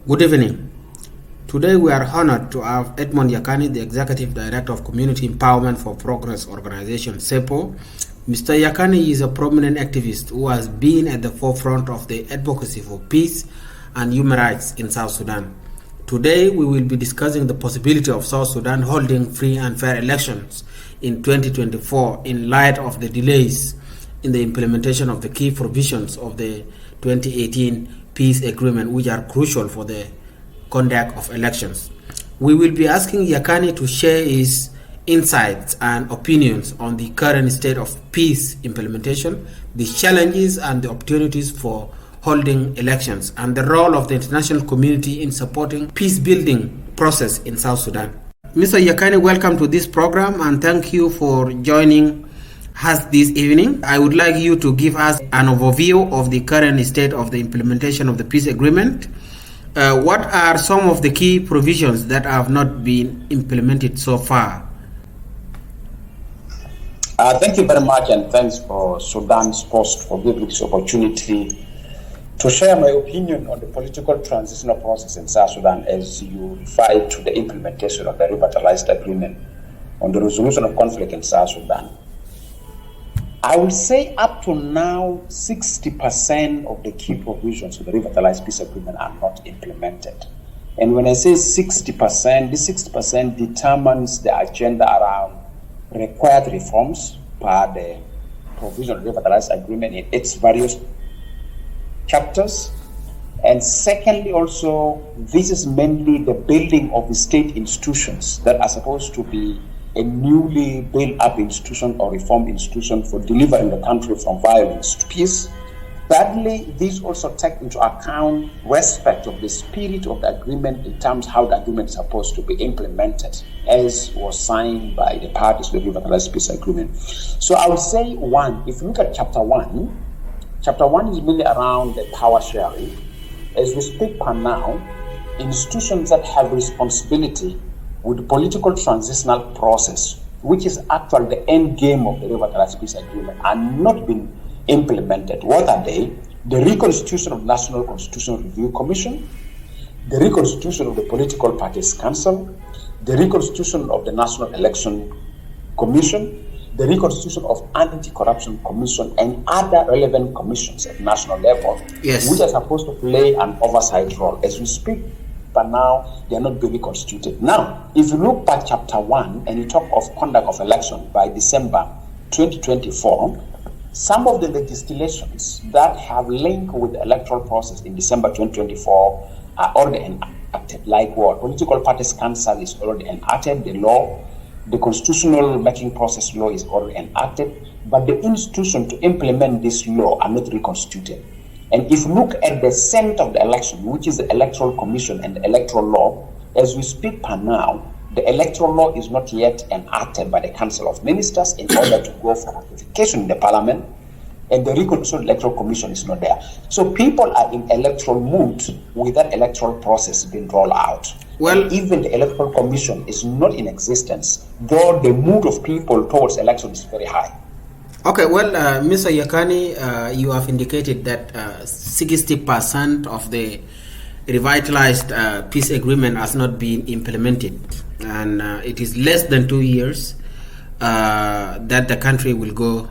Good evening. Today we are honored to have Edmund Yakani, the Executive Director of Community Empowerment for Progress Organization, CEPO. Mr. Yakani is a prominent activist who has been at the forefront of the advocacy for peace and human rights in South Sudan. Today we will be discussing the possibility of South Sudan holding free and fair elections in 2024 in light of the delays in the implementation of the key provisions of the 2018 peace agreement, which are crucial for the conduct of elections. We will be asking Yakani to share his insights and opinions on the current state of peace implementation, the challenges and the opportunities for holding elections, and the role of the international community in supporting peace-building process in South Sudan. Mr. Yakani, welcome to this program and thank you for joining us this evening. I would like you to give us an overview of the current state of the implementation of the peace agreement. What are some of the key provisions that have not been implemented so far? Thank you very much, and thanks for Sudans Post for giving this opportunity to share my opinion on the political transitional process in South Sudan as you refer to the implementation of the revitalized agreement on the resolution of conflict in South Sudan. I will say up to now, 60% of the key provisions of the revitalized peace agreement are not implemented. And when I say 60%, this 60% determines the agenda around required reforms per the provision of the revitalized agreement in its various chapters. And secondly, also, this is mainly the building of the state institutions that are supposed to be a newly built up institution or reformed institution for delivering the country from violence to peace. Thirdly, these also take into account respect of the spirit of the agreement in terms of how the agreement is supposed to be implemented, as was signed by the parties to the revitalized peace agreement. So I would say one, if you look at chapter one is really around the power sharing. As we speak per now, institutions that have responsibility with the political transitional process, which is actually the end game of the revitalized peace agreement, are not being implemented. What are they? The reconstitution of National Constitutional Review Commission, the reconstitution of the Political Parties Council, the reconstitution of the National Election Commission, the reconstitution of Anti-Corruption Commission, and other relevant commissions at national level, which are supposed to play an oversight role. As we speak, but now they are not being reconstituted. Now, if you look at chapter 1 and you talk of conduct of election by December 2024, some of the legislations that have link with the electoral process in December 2024 are already enacted. Like what? Political Parties Council is already enacted, the law, the constitutional making process law is already enacted, but the institution to implement this law are not reconstituted. And if you look at the center of the election, which is the Electoral Commission and the electoral law, as we speak per now, the electoral law is not yet enacted by the Council of Ministers in order to go for ratification in the Parliament, and the reconstituted Electoral Commission is not there. So people are in electoral mood with that electoral process being rolled out. Well, even the Electoral Commission is not in existence, though the mood of people towards election is very high. Okay, well, Mr. Yakani, you have indicated that 60% of the revitalized peace agreement has not been implemented, and it is less than 2 years that the country will go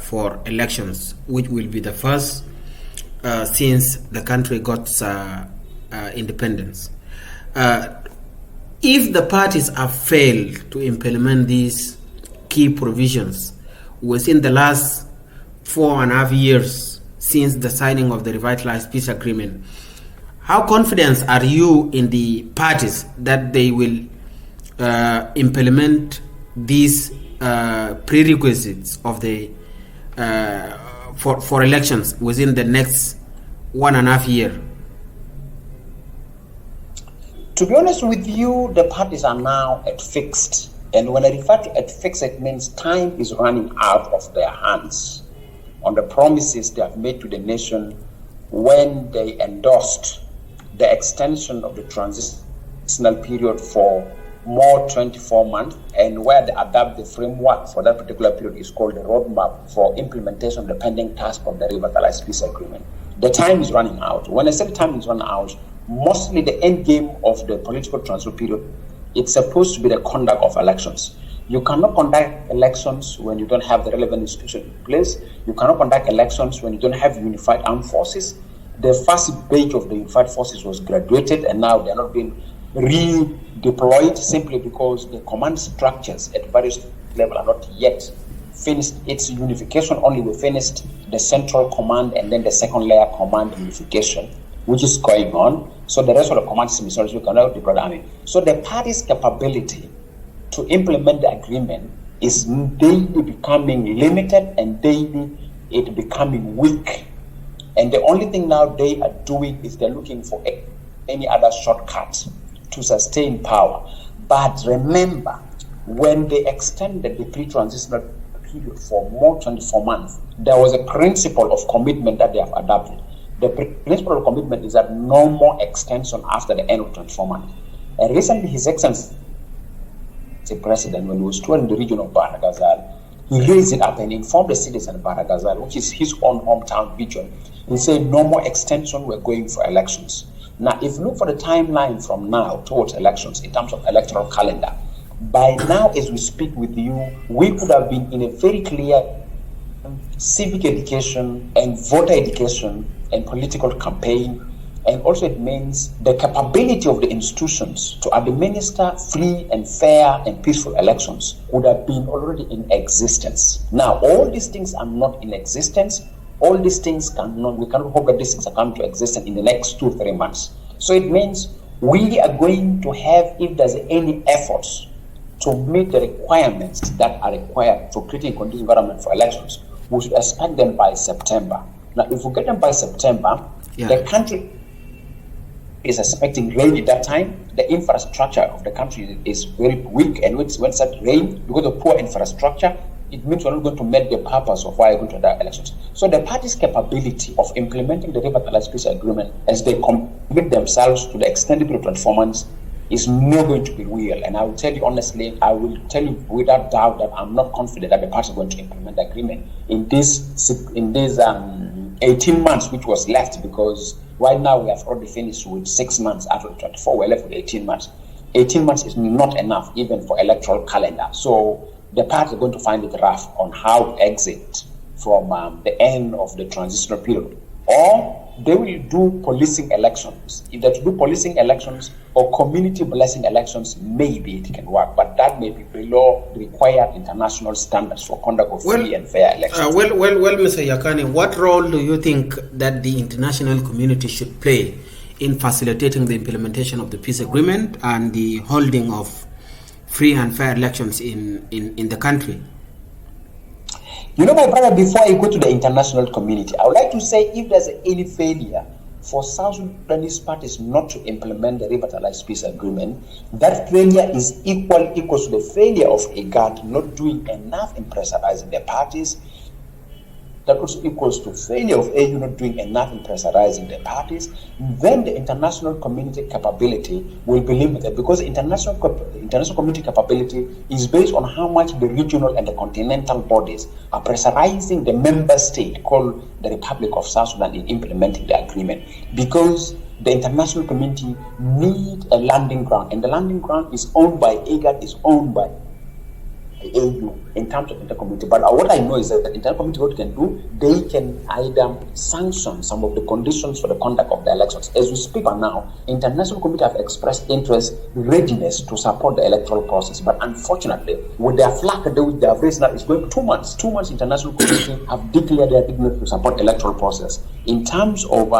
for elections, which will be the first since the country got independence. If the parties have failed to implement these key provisions within the last 4.5 years since the signing of the revitalized peace agreement, how confident are you in the parties that they will implement these prerequisites of the for elections within the next 1.5 years? To be honest with you, the parties are now at fixed. And when I refer to at fixed, it means time is running out of their hands on the promises they have made to the nation when they endorsed the extension of the transitional period for more 24 months, and where they adapt the framework for that particular period is called the roadmap for implementation of the pending task of the revitalized peace agreement. The time is running out. When I say the time is running out, mostly the end game of the political transitional period, it's supposed to be the conduct of elections. You cannot conduct elections when you don't have the relevant institution in place. You cannot conduct elections when you don't have unified armed forces. The first batch of the unified forces was graduated, and now they're not being redeployed simply because the command structures at various levels are not yet finished. Its unification only we finished the central command and then the second layer command unification, which is going on. So the rest of the command systems you cannot deploy the army. So the party's capability to implement the agreement is daily becoming limited and daily it becoming weak. And the only thing now they are doing is they're looking for any other shortcut to sustain power. But remember, when they extended the pre-transitional period for more than 24 months, there was a principle of commitment that they have adopted. The principle of commitment is that no more extension after the end of 24 months. And recently, His Excellency, the President, when he was touring the region of Baragazal, he raised it up and informed the citizens of Baragazal, which is his own hometown region. He said, no more extension, we're going for elections. Now, if you look for the timeline from now towards elections in terms of electoral calendar, by now, as we speak with you, we could have been in a very clear civic education and voter education and political campaign. And also it means the capability of the institutions to administer free and fair and peaceful elections would have been already in existence. Now, all these things are not in existence. All these things we cannot hope that these things are coming to existence in the next 2-3 months. So it means we are going to have, if there's any efforts to meet the requirements that are required for creating a conducive environment for elections, we should expect them by September. Now, if we get them by September, the country is expecting rain at that time. The infrastructure of the country is very weak, and when it starts rain, because of poor infrastructure, it means we're not going to meet the purpose of why we're going to have elections. So the party's capability of implementing the revitalized peace agreement as they commit themselves to the extended period of 24 months is not going to be real. And I will tell you honestly, I will tell you without doubt that I'm not confident that the party is going to implement the agreement in this 18 months which was left, because right now we have already finished with 6 months out of 24. We're left with 18 months. 18 months is not enough even for electoral calendar. So the party is going to find it rough on how to exit from the end of the transitional period. Or they will do policing elections. If they do policing elections or community blessing elections, maybe it can work, but that may be below required international standards for conduct of free and fair elections. Well, Mr. Yakani, what role do you think that the international community should play in facilitating the implementation of the peace agreement and the holding of free and fair elections in the country? You know, my brother, before I go to the international community, I would like to say if there's any failure for South Sudanese parties not to implement the revitalized peace agreement, that failure is equal to the failure of IGAD not doing enough in pressurizing the parties. That also equals to failure of AU not doing enough in pressurizing the parties. Then the international community capability will be limited, because international community capability is based on how much the regional and the continental bodies are pressurizing the member state called the Republic of South Sudan in implementing the agreement. Because the international community need a landing ground, and the landing ground is owned by IGAD, is owned by AU in terms of intercommunity. But what I know is that the intercommunity, what can do, they can either sanction some of the conditions for the conduct of the elections. As we speak on now, international community have expressed interest, readiness to support the electoral process. But unfortunately, with their flag that they have raised now, it's going 2 months. 2 months, international community have declared their readiness to support the electoral process. In terms of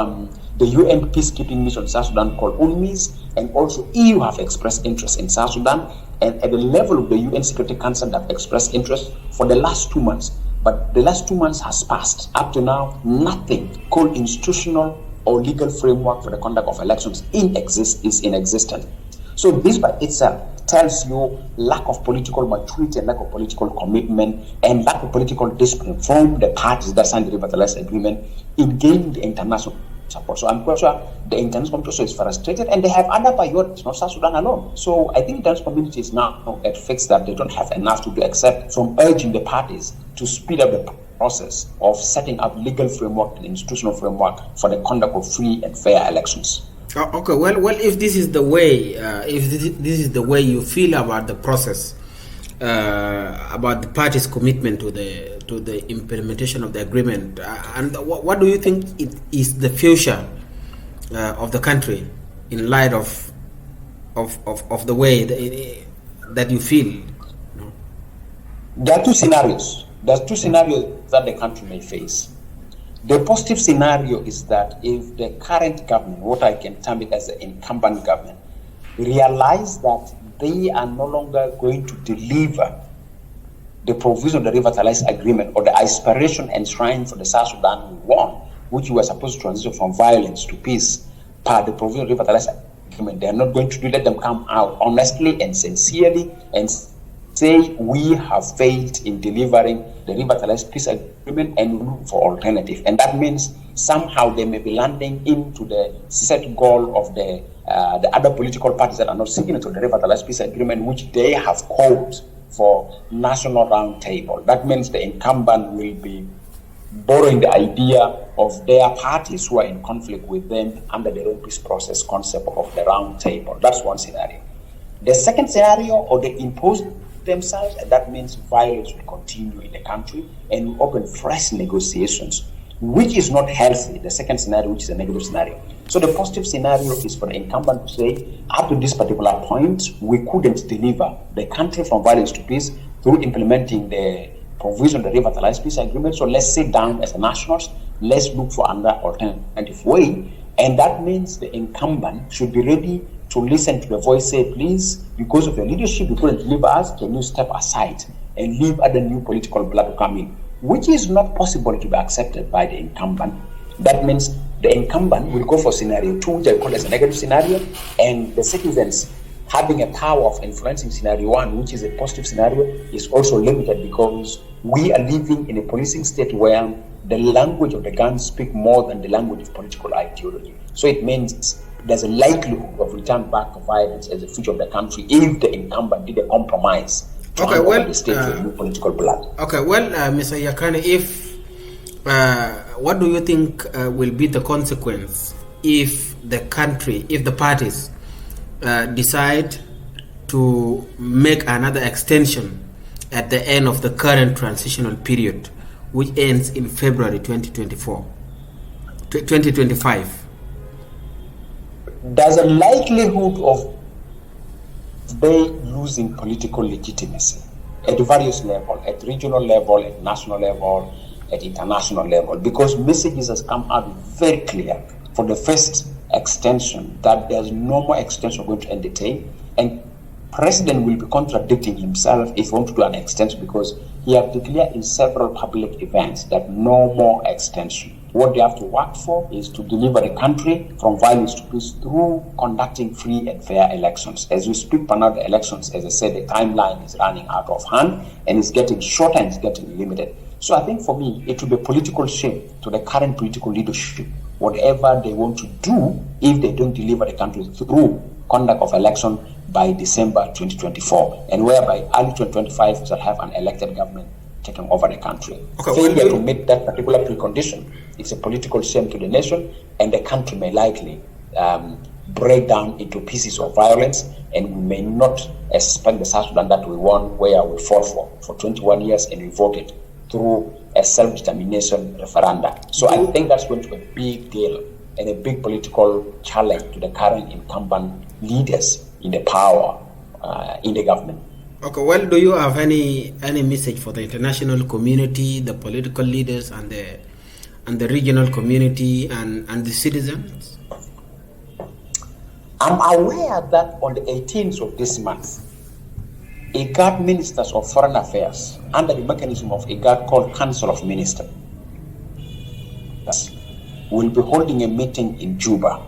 the UN peacekeeping mission in South Sudan called UNMISS, and also EU have expressed interest in South Sudan, and at the level of the UN Security Council that have expressed interest for the last 2 months. But the last 2 months has passed. Up to now, nothing called institutional or legal framework for the conduct of elections is in existence. So this by itself tells you lack of political maturity and lack of political commitment and lack of political discipline from the parties that signed the revitalized agreement in gaining the international support. So I'm quite sure the international community also is frustrated, and they have other priorities, not South Sudan alone. So I think the international community is now at fix that they don't have enough to do except from urging the parties to speed up the process of setting up legal framework and institutional framework for the conduct of free and fair elections. Okay, well, if this is the way, if this is the way you feel about the process, about the parties' commitment to the implementation of the agreement, and what do you think it is the future of the country in light of the way that you feel? There are two scenarios. There's two scenarios that the country may face. The positive scenario is that if the current government, what I can term it as the incumbent government, realize that they are no longer going to deliver the provision of the revitalized agreement or the aspiration enshrined for the South Sudan we want, which we were supposed to transition from violence to peace, per the provision of the revitalized agreement, they are not going to do. Let them come out honestly and sincerely and say we have failed in delivering the revitalized peace agreement and look for alternative. And that means somehow they may be landing into the set goal of the other political parties that are not signatory to the revitalized peace agreement, which they have called for national roundtable. That means the incumbent will be borrowing the idea of their parties who are in conflict with them under the own peace process concept of the roundtable. That's one scenario. The second scenario, or they impose themselves, and that means violence will continue in the country and will open fresh negotiations, which is not healthy. The second scenario, which is a negative scenario. So the positive scenario is for the incumbent to say, up to this particular point, we couldn't deliver the country from violence to peace through implementing the provision of the revitalized peace agreement. So let's sit down as nationals, let's look for another alternative way. And that means the incumbent should be ready to listen to the voice, say, please, because of your leadership, you couldn't deliver us, can you step aside and leave other new political blood to come in, which is not possible to be accepted by the incumbent. That means the incumbent will go for scenario 2, which I call as a negative scenario, and the citizens having a power of influencing scenario 1, which is a positive scenario, is also limited because we are living in a policing state where the language of the guns speak more than the language of political ideology. So it means there's a likelihood of return back to violence as the future of the country if the incumbent did a compromise to the state to new political blood. Okay, well, Mr. Yakani, if what do you think will be the consequence if the country, if the parties decide to make another extension at the end of the current transitional period, which ends in February 2025? There's a likelihood of they losing political legitimacy at various levels, at regional level, at national level, at international level, because messages has come out very clear for the first extension that there's no more extension going to entertain, and President will be contradicting himself if he wants to do an extension, because he has declared in several public events that no more extension. What they have to work for is to deliver the country from violence to peace through conducting free and fair elections. As we speak for now, the elections, as I said, the timeline is running out of hand and it's getting shorter and it's getting limited. So I think for me, it will be a political shame to the current political leadership, whatever they want to do, if they don't deliver the country through conduct of election by December 2024, and whereby early 2025 we shall have an elected government taking over the country. Okay, failure to meet that particular precondition, it's a political shame to the nation, and the country may likely break down into pieces of violence, and we may not expect the South Sudan that we won, where we fought for 21 years and we voted through a self-determination referendum. So I think that's going to be a big deal and a big political challenge to the current incumbent leaders in the power in the government. Okay, well, do you have any message for the international community, the political leaders, and the regional community and the citizens? I'm aware that on the 18th of this month, IGAD Ministers of Foreign Affairs, under the mechanism of IGAD called Council of Ministers, will be holding a meeting in Juba,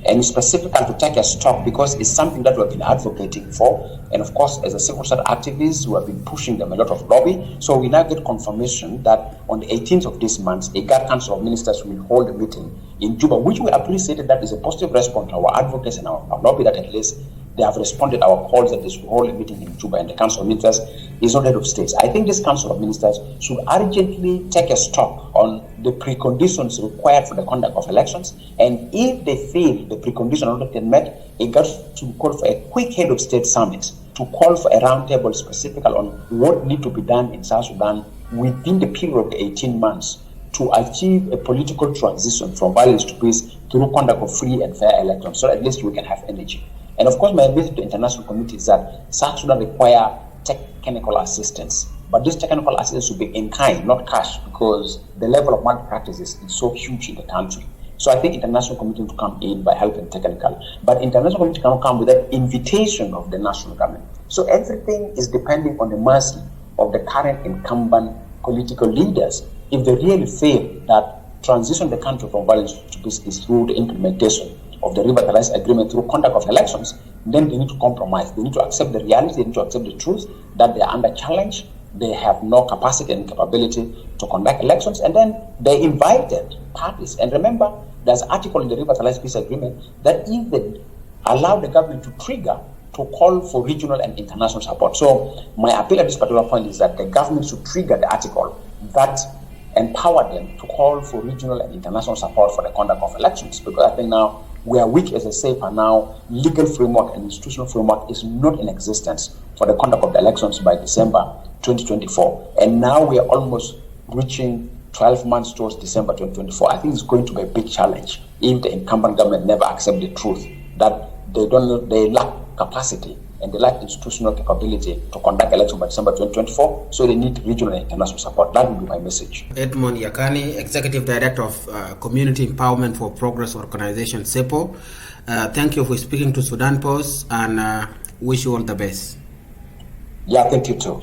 and specifically to take a stock, because it's something that we've been advocating for, and of course as a civil society activists we have been pushing them a lot of lobby. So we now get confirmation that on the 18th of this month, a IGAD Council of Ministers will hold a meeting in Juba, which we appreciated. That is a positive response to our advocates and our lobby, that at least they have responded to our calls that they should hold a meeting in Juba, and the Council of Ministers is not head of states. I think this Council of Ministers should urgently take a stock on the preconditions required for the conduct of elections, and if they feel the preconditions are not yet met, it got to call for a quick head of state summit to call for a roundtable specific on what needs to be done in South Sudan within the period of 18 months to achieve a political transition from violence to peace through conduct of free and fair elections, so at least we can have energy. And of course, my message to the international community is that South Sudan require technical assistance, but this technical assistance should be in kind, not cash, because the level of malpractice is so huge in the country. So I think international community to come in by helping technical, but international community cannot come with that invitation of the national government. So everything is depending on the mercy of the current incumbent political leaders. If they really feel that transition the country from violence to peace is through the implementation of the revitalized agreement through conduct of elections, then they need to compromise. They need to accept the reality, they need to accept the truth that they are under challenge, they have no capacity and capability to conduct elections, and then they invited parties. And remember, there's an article in the revitalized peace agreement that even allow the government to trigger to call for regional and international support. So my appeal at this particular point is that the government should trigger the article that empower them to call for regional and international support for the conduct of elections, because I think now we are weak as a state, and now legal framework and institutional framework is not in existence for the conduct of the elections by December 2024. And now we are almost reaching 12 months towards December 2024. I think it's going to be a big challenge if the incumbent government never accept the truth that they lack capacity and they lack institutional capability to conduct elections by December 2024, so they need regional and international support. That would be my message. Edmund Yakani, Executive Director of Community Empowerment for Progress Organization, CEPO. Thank you for speaking to Sudan Post, and wish you all the best. Yeah, thank you too.